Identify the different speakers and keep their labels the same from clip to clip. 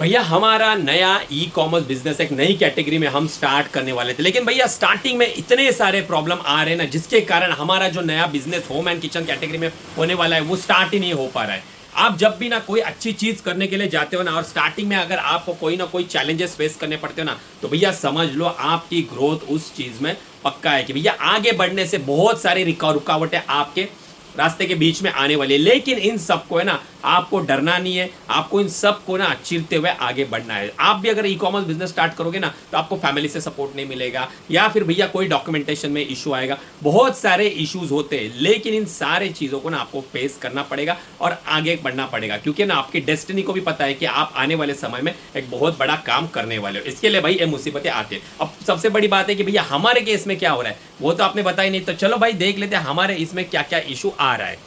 Speaker 1: भैया हमारा नया ई कॉमर्स बिजनेस एक नई कैटेगरी में हम स्टार्ट करने वाले थे, लेकिन भैया स्टार्टिंग में इतने सारे प्रॉब्लम आ रहे हैं ना, जिसके कारण हमारा जो नया business home and kitchen category में होने वाला है वो स्टार्ट ही नहीं हो पा रहा है। आप जब भी ना कोई अच्छी चीज करने के लिए जाते हो ना, और स्टार्टिंग में अगर आपको कोई ना कोई चैलेंजेस फेस करने पड़ते हो ना, तो भैया समझ लो आपकी ग्रोथ उस चीज में पक्का है कि भैया आगे बढ़ने से बहुत सारी रुकावटें आपके रास्ते के बीच में आने वाली है। लेकिन इन सबको है ना, आपको डरना नहीं है, आपको इन सबको ना चीरते हुए आगे बढ़ना है। आप भी अगर ई कॉमर्स बिजनेस स्टार्ट करोगे ना, तो आपको फैमिली से सपोर्ट नहीं मिलेगा, या फिर भैया कोई डॉक्यूमेंटेशन में इशू आएगा, बहुत सारे इश्यूज होते हैं। लेकिन इन सारे चीजों को ना आपको फेस करना पड़ेगा और आगे बढ़ना पड़ेगा, क्योंकि ना आपकी डेस्टिनी को भी पता है कि आप आने वाले समय में एक बहुत बड़ा काम करने वाले हो। इसके लिए भाई ये मुसीबतें आती है। अब सबसे बड़ी बात है कि भैया हमारे केस में क्या हो रहा है वो तो आपने बताया नहीं, तो चलो भाई देख लेते हैं हमारे इसमें क्या क्या इशू आ रहा है।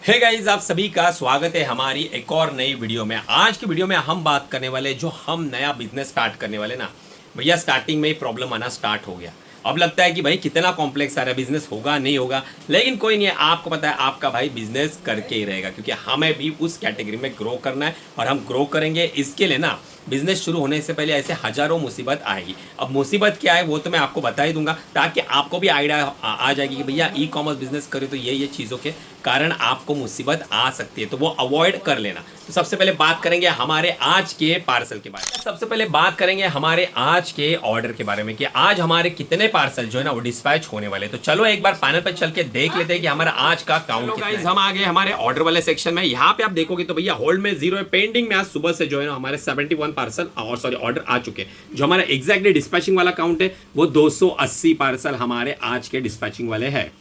Speaker 1: हे गाइस, आप सभी का स्वागत है हमारी एक और नई वीडियो में। आज की वीडियो में हम बात करने वाले, जो हम नया बिजनेस स्टार्ट करने वाले ना, भैया स्टार्टिंग में ही प्रॉब्लम आना स्टार्ट हो गया। अब लगता है कि भाई कितना कॉम्प्लेक्स आ रहा है, बिजनेस होगा नहीं होगा, लेकिन कोई नहीं है, आपको पता है आपका भाई बिजनेस करके ही रहेगा, क्योंकि हमें भी उस कैटेगरी में ग्रो करना है और हम ग्रो करेंगे। इसके लिए ना बिजनेस शुरू होने से पहले ऐसे हजारों मुसीबत आएगी। अब मुसीबत क्या है वो तो मैं आपको बता ही दूंगा, ताकि आपको भी आइडिया आ जाएगी कि भैया ई कॉमर्स बिजनेस करे तो ये चीज़ों के कारण आपको मुसीबत आ सकती है, तो वो अवॉइड कर लेना। तो सबसे पहले बात करेंगे हमारे आज के पार्सल के बारे में। सबसे पहले बात करेंगे हमारे आज के ऑर्डर के बारे में कि आज हमारे कितने पार्सल जो है ना वो डिस्पैच होने वाले। तो चलो एक बार पैनल पर चल के देख लेते हैं कि हमारा आज का काउंट कितना है। हम आ गए हमारे ऑर्डर वाले सेक्शन में। यहाँ पे आप देखोगे तो भैया होल्ड में 0 है, पेंडिंग में आज सुबह से जो है ना हमारे 71 पार्सल और सॉरी ऑर्डर आ चुके हैं। जो हमारा एग्जैक्टली डिस्पैचिंग वाला काउंट है वो 280 पार्सल हमारे आज के डिस्पैचिंग वाले हैं।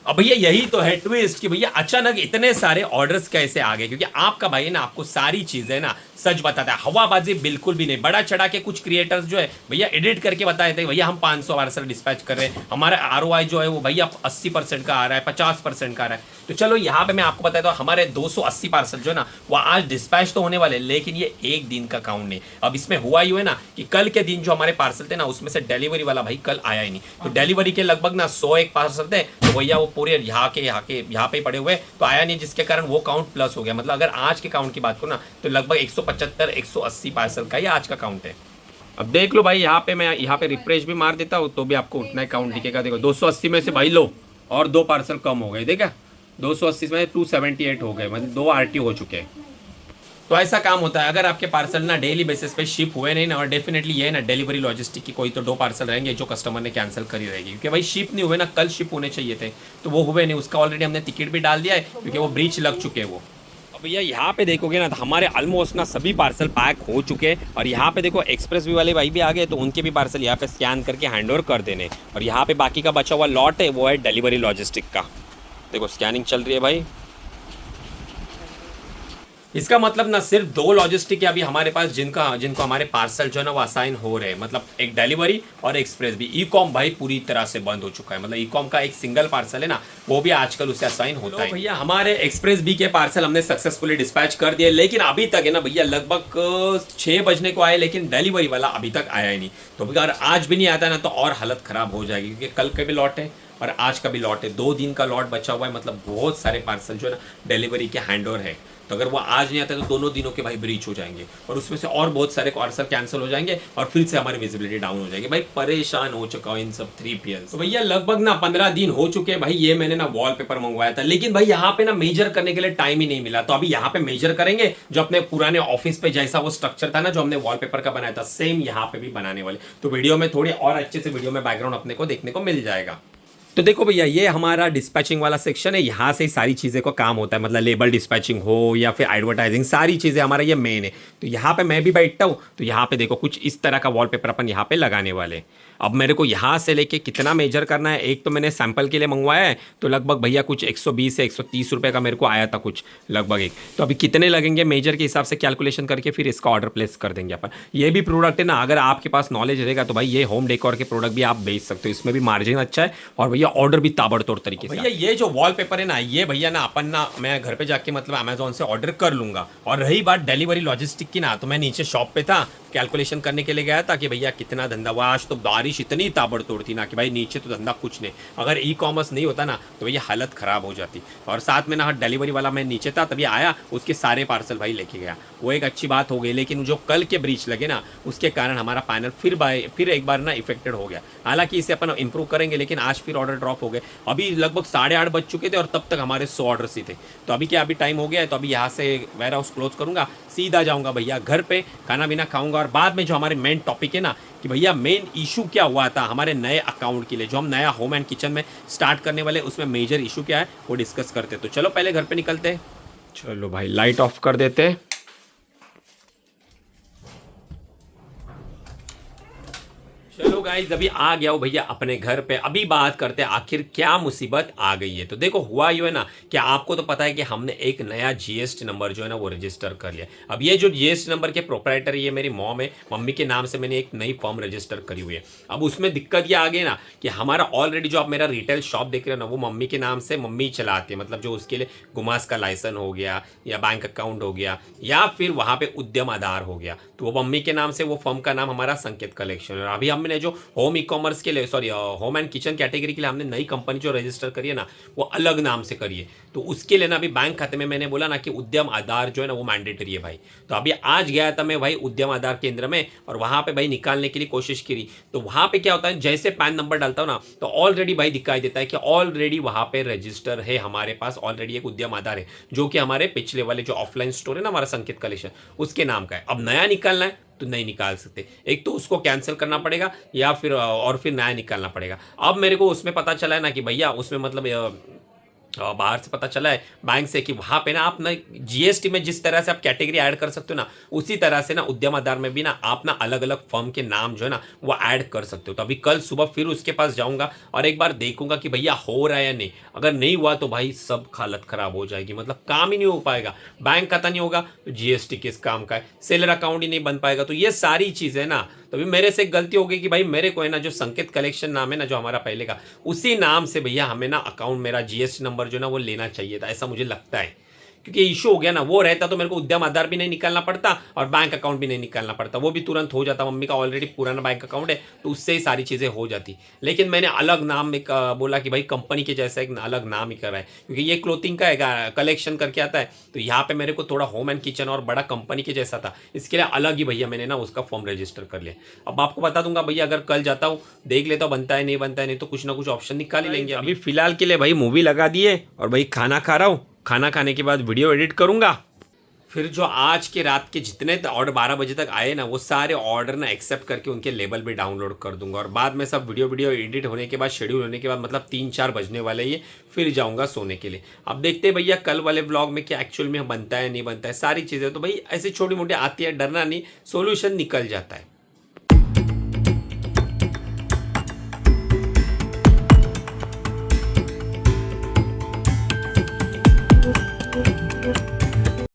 Speaker 1: अब भैया यही तो है ट्विस्ट कि भैया अचानक इतने सारे ऑर्डर्स कैसे आ गए, क्योंकि आपका भाई ना आपको सारी चीजें ना सच बताता है, हवाबाजी बिल्कुल भी नहीं, बड़ा चढ़ा के। कुछ क्रिएटर्स जो है भैया एडिट करके बता देते हैं भैया हम 500 पार्सल डिस्पैच कर रहे हैं, हमारा ROI जो है वो भैया 80% का आ रहा है, 50% का आ रहा है। तो चलो यहाँ पे मैं आपको बताया तो हमारे 280 पार्सल जो है ना वो आज डिस्पैच तो होने वाले, लेकिन ये एक दिन का काउंट नहीं। अब इसमें हुआ ही है ना कि कल के दिन जो हमारे पार्सल थे ना, उसमें से डिलीवरी वाला भाई कल आया ही नहीं, तो डिलीवरी के लगभग ना 101 पार्सल थे, तो भैया वो पूरे यहाँ पे पड़े हुए तो आया नहीं, जिसके कारण वो काउंट प्लस हो गया। मतलब अगर आज के काउंट की बात करूँ ना, तो लगभग 175-180 पार्सल का ही आज का काउंट है। अब देख लो भाई, यहाँ पे मैं यहाँ पे रिफ्रेश भी मार देता हूँ तो भी आपको उतना ही काउंट दिखेगा। देखो 280 में से भाई लो और 2 पार्सल कम हो गए, देखा 280 में 278 हो गए, मतलब 2 RT हो चुके हैं। तो ऐसा काम होता है अगर आपके पार्सल ना डेली बेसिस पे शिप हुए नहीं ना, और डेफिनेटली ये है ना डिलीवरी लॉजिस्टिक की कोई तो 2 पार्सल रहेंगे जो कस्टमर ने कैंसिल करी रहेगी, क्योंकि भाई शिप नहीं हुए ना, कल शिप होने चाहिए थे तो वो हुए नहीं। उसका ऑलरेडी हमने टिकट भी डाल दिया है, क्योंकि वो ब्रीच लग चुके हैं वो। अब भैया यहाँ पे देखोगे ना तो हमारे ऑलमोस्ट ना सभी पार्सल पैक हो चुके हैं, और यहाँ पे देखो एक्सप्रेस वे वाले भाई भी आ गए, तो उनके भी पार्सल यहाँ पे स्कैन करके हैंड ओवर कर देने। और यहाँ पे बाकी का बचा हुआ लॉट है वो है डिलीवरी लॉजिस्टिक का। देखो स्कैनिंग चल रही है भाई। इसका मतलब ना सिर्फ 2 लॉजिस्टिक है अभी हमारे पास जिनको हमारे पार्सल जो है ना वो असाइन हो रहे हैं, मतलब एक डिलीवरी और एक्सप्रेस भी। ई कॉम भाई पूरी तरह से बंद हो चुका है, मतलब ई कॉम का एक सिंगल पार्सल है ना वो भी आजकल उसे असाइन होता है। भैया हमारे एक्सप्रेस बी के पार्सल हमने सक्सेसफुली डिस्पैच कर दिए, लेकिन अभी तक है ना भैया लगभग 6 बजने को आए, लेकिन डिलीवरी वाला अभी तक आया ही नहीं। तो अगर आज भी नहीं आता ना तो और हालत खराब हो जाएगी, क्योंकि कल के भी लॉट है और आज का भी लॉट है, 2 दिन का लॉट बचा हुआ है। मतलब बहुत सारे पार्सल जो है ना डिलीवरी के हैंड ओवर है, तो अगर वो आज नहीं आता तो दोनों दिनों के भाई ब्रीच हो जाएंगे, और उसमें से और बहुत सारे पार्सल कैंसिल हो जाएंगे और फिर से हमारी विजिबिलिटी डाउन हो जाएगी। भाई परेशान हो चुका हूँ इन सब 3PL। तो भैया लगभग ना 15 दिन हो चुके हैं भाई। ये मैंने ना वॉलपेपर मंगवाया था, लेकिन भाई यहाँ पे ना मेजर करने के लिए टाइम ही नहीं मिला, तो अभी यहाँ पे मेजर करेंगे। जो अपने पुराने ऑफिस पे जैसा वो स्ट्रक्चर था ना जो हमने वॉलपेपर का बनाया था, सेम यहाँ पे भी बनाने वाले। तो वीडियो में थोड़ी और अच्छे से वीडियो में बैकग्राउंड अपने को देखने को मिल जाएगा। तो देखो भैया ये हमारा डिस्पैचिंग वाला सेक्शन है, यहाँ से ही सारी चीज़ें को काम होता है, मतलब लेबल डिस्पैचिंग हो या फिर एडवर्टाइजिंग, सारी चीज़ें हमारा ये मेन है। तो यहाँ पे मैं भी बैठता हूँ, तो यहाँ पे देखो कुछ इस तरह का वॉलपेपर अपन यहाँ पे लगाने वाले। अब मेरे को यहाँ से लेके कितना मेजर करना है, एक तो मैंने सैंपल के लिए मंगवाया है, तो लगभग भैया कुछ 120 से 130 रुपये का मेरे को आया था कुछ लगभग एक। तो अभी कितने लगेंगे मेजर के हिसाब से कैलकुलेशन करके फिर इसका ऑर्डर प्लेस कर देंगे अपन। ये भी प्रोडक्ट है ना, अगर आपके पास नॉलेज रहेगा तो भाई ये होम डेकोर के प्रोडक्ट भी आप बेच सकते हो, इसमें भी मार्जिन अच्छा है और भैया ऑर्डर भी ताबड़तोड़ तरीके से। भैया ये जो वॉलपेपर है ना, ये भैया ना अपन ना मैं घर पे जाके मतलब अमेजोन से ऑर्डर कर लूंगा। और रही बात डिलीवरी लॉजिस्टिक की ना, तो मैं नीचे शॉप पे था, कैलकुलेशन करने के लिए गया था कि भैया कितना धंधा हुआ। आज तो बारिश इतनी ताबड़तोड़ थी ना कि भाई नीचे तो धंधा कुछ नहीं। अगर ई कॉमर्स नहीं होता ना तो भैया हालत ख़राब हो जाती। और साथ में ना डिलीवरी वाला मैं नीचे था, तभी आया, उसके सारे पार्सल भाई लेके गया, वो एक अच्छी बात हो गई। लेकिन जो कल के ब्रीच लगे ना उसके कारण हमारा पैनल फिर एक बार ना इफेक्टेड हो गया। हालांकि इसे अपन इंप्रूव करेंगे, लेकिन आज फिर ऑर्डर ड्रॉप हो गए। अभी लगभग 8:30 बज चुके थे और तब तक हमारे 100 ऑर्डर्स ही थे। तो अभी क्या, अभी टाइम हो गया है, तो अभी यहाँ से वेयर हाउस क्लोज करूँगा, सीधा जाऊँगा भैया घर पे, खाना पीना खाऊंगा। और बाद में जो हमारे मेन टॉपिक है ना कि भैया मेन इशू क्या हुआ था हमारे नए अकाउंट के लिए, जो हम नया होम एंड किचन में स्टार्ट करने वाले, उसमें मेजर इशू क्या है वो डिस्कस करते। तो चलो पहले घर पे निकलते हैं। चलो भाई लाइट ऑफ कर देते हैं। चलो गाइस, अभी आ गया हूँ भैया अपने घर पे। अभी बात करते हैं आखिर क्या मुसीबत आ गई है। तो देखो हुआ ये है ना कि आपको तो पता है कि हमने एक नया जीएसटी नंबर जो है ना वो रजिस्टर कर लिया। अब ये जो जीएसटी नंबर के प्रोप्राइटर ये मेरी मॉम है, मम्मी के नाम से मैंने एक नई फॉर्म रजिस्टर करी हुई है। अब उसमें दिक्कत ये आ गई ना कि हमारा ऑलरेडी जो आप मेरा रिटेल शॉप देख रहे हो ना वो मम्मी के नाम से मम्मी चलाती है। मतलब जो उसके लिए गुमास का लाइसेंस हो गया या बैंक अकाउंट हो गया या फिर वहाँ पे उद्यम आधार हो गया, तो वो मम्मी के नाम से, वो फर्म का नाम हमारा संकेत कलेक्शन है। अभी हमने जो होम ई कॉमर्स के लिए, sorry home and kitchen category के लिए हमने नई कंपनी जो रजिस्टर करी है ना वो अलग नाम से करी है। तो उसके लिए ना अभी बैंक खाते में मैंने बोला ना कि उद्यम आधार जो है ना वो मैंडेटरी है भाई। तो अभी आज गया था मैं भाई उद्यम आधार केंद्र में और वहाँ पे भाई निकालने के लिए कोशिश करी। तो वहाँ पे क्या होता है, जैसे पैन नंबर डालता हूँ ना तो ऑलरेडी भाई दिखाई देता है कि ऑलरेडी वहाँ पे रजिस्टर है, हमारे पास ऑलरेडी एक उद्यम आधार है जो कि हमारे पिछले वाले जो ऑफलाइन स्टोर है ना हमारा संकेत कलेक्शन उसके नाम का है। अब नया निकालना है तो नहीं निकाल सकते, एक तो उसको कैंसिल करना पड़ेगा या फिर और फिर नया निकालना पड़ेगा। अब मेरे को उसमें पता चला है ना कि भैया उसमें मतलब बाहर से पता चला है बैंक से कि वहाँ पे ना आप ना जीएसटी में जिस तरह से आप कैटेगरी ऐड कर सकते हो ना उसी तरह से ना उद्यम आधार में भी ना आप ना अलग अलग फर्म के नाम जो है ना वो ऐड कर सकते हो। तो अभी कल सुबह फिर उसके पास जाऊंगा और एक बार देखूंगा कि भैया हो रहा है या नहीं। अगर नहीं हुआ तो भाई सब हालत खराब हो जाएगी, मतलब काम ही नहीं हो पाएगा, बैंक खाता नहीं होगा तो जीएसटी किस काम का है, सेलर अकाउंट ही नहीं बन पाएगा। तो ये सारी चीज़ें ना, तो अभी मेरे से एक गलती हो गई कि भाई मेरे को है ना जो संकेत कलेक्शन नाम है ना जो हमारा पहले का, उसी नाम से भैया हमें ना अकाउंट, मेरा जीएसटी नंबर जो ना वो लेना चाहिए था, ऐसा मुझे लगता है। क्योंकि इशू हो गया ना, वो रहता तो मेरे को उद्यम आधार भी नहीं निकालना पड़ता और बैंक अकाउंट भी नहीं निकालना पड़ता, वो भी तुरंत हो जाता। मम्मी का ऑलरेडी पुराना बैंक अकाउंट है तो उससे ही सारी चीज़ें हो जाती। लेकिन मैंने अलग नाम में बोला कि भाई कंपनी के जैसा एक अलग नाम ही कर रहा है, क्योंकि ये क्लोथिंग का है, कलेक्शन करके आता है। तो यहाँ पे मेरे को थोड़ा होम एंड किचन और बड़ा कंपनी के जैसा था, इसके लिए अलग ही भैया मैंने ना उसका फॉर्म रजिस्टर कर लिया। अब आपको बता दूंगा भैया, अगर कल जाता हूँ देख लेता हूँ बनता है नहीं बनता है, नहीं तो कुछ ना कुछ ऑप्शन निकाल ही लेंगे। अभी फिलहाल के लिए भाई मूवी लगा दिए और भाई खाना खा रहा हूँ, खाना खाने के बाद वीडियो एडिट करूंगा। फिर जो आज के रात के जितने ऑर्डर 12 बजे तक आए ना वो सारे ऑर्डर ना एक्सेप्ट करके उनके लेबल भी डाउनलोड कर दूंगा और बाद में सब वीडियो एडिट होने के बाद, शेड्यूल होने के बाद, मतलब 3-4 बजने वाले ये, फिर जाऊंगा सोने के लिए। अब देखते हैं भैया कल वाले व्लॉग में क्या एक्चुअल में बनता है नहीं बनता है, सारी चीज़ें तो भाई ऐसे छोटी मोटी आती है, डरना नहीं, सोल्यूशन निकल जाता है।